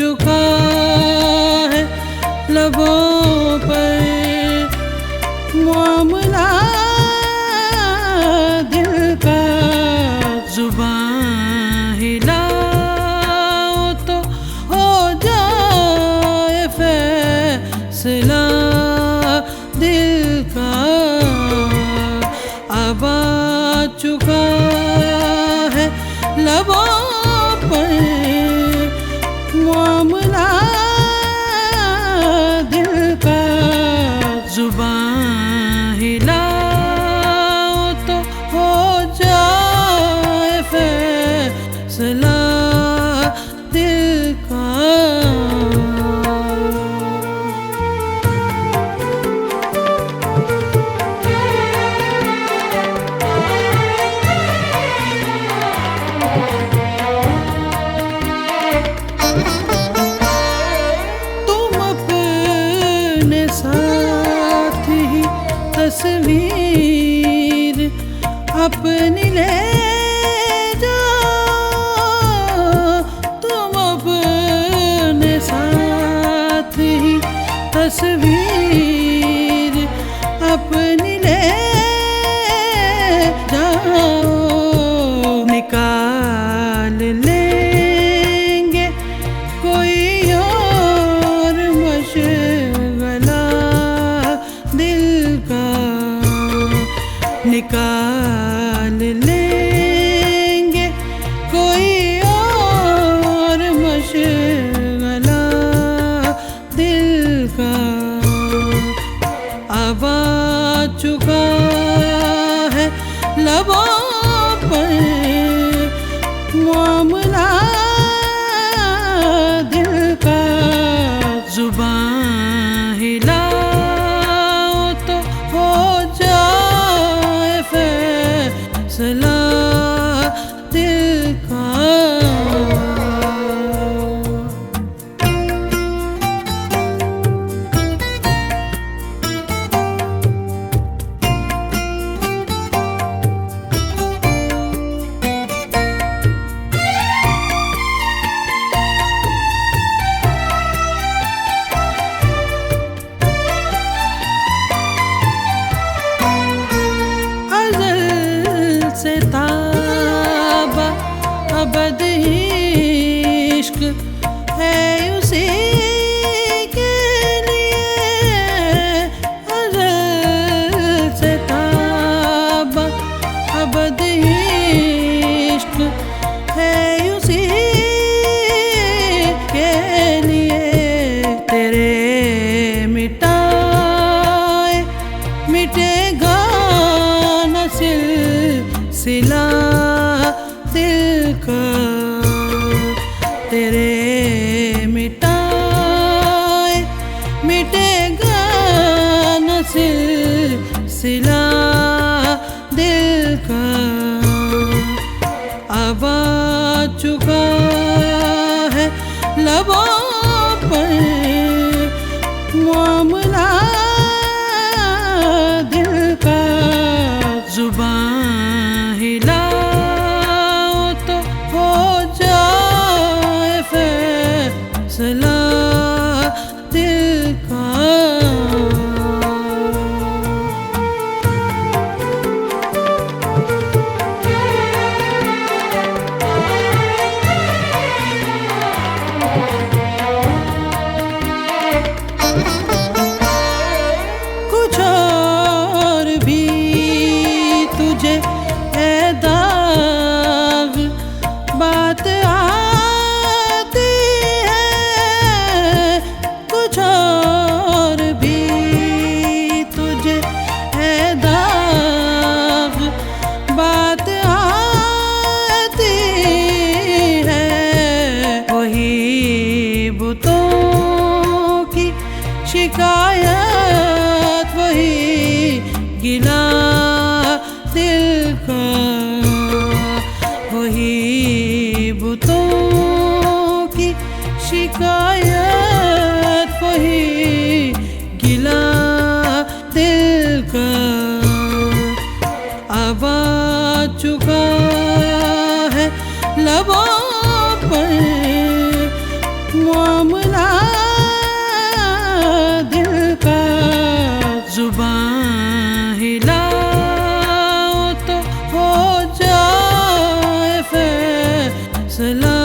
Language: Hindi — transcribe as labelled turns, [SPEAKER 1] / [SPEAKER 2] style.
[SPEAKER 1] चुका है लबों पर मामला दिल का। जुबान हिलाओ तो हो जाए फैसला दिल का। अब आ चुका है लबों पर मामला दिल का। जुबान हिलाओ तो हो जाए फैसला दिल का। साथ ही तस्वीर अपनी ले जाओ। तुम अपने साथ ही तस्वीर अपनी ले जाओ। निकाल लेंगे कोई और मशगला दिल का। निकाल लेंगे कोई और मशगला दिल का। अब आ चुका है लबों पर मामला दिल का। जुबान हिलाओ तो हो जाए फैसला दिल का। ताबा अबद इश्क है उसी के लिए। अज़ल से ताबा अबद इश्क है उसी के लिए। तेरे मिटाए मिटेगा न सिलसिला दिल का। तेरे मिटाए मिटेगा न सिलसिला दिल का। अब आ चुका है लबों पर मामला दिल का। जुबान हिलाओ तो हो जाए फैसला दिल का। कुछ और भी तुझे है दाग बात आती है। कुछ और भी तुझे है दाग बात आती है। वही बुतों की शिकायत वही गिला दिल का। वही बुतों की शिकायत वही गिला दिल का। अब आ चुका है लबों पर मामला दिल का, जुबान हिलाओ तो हो जाए फैसला।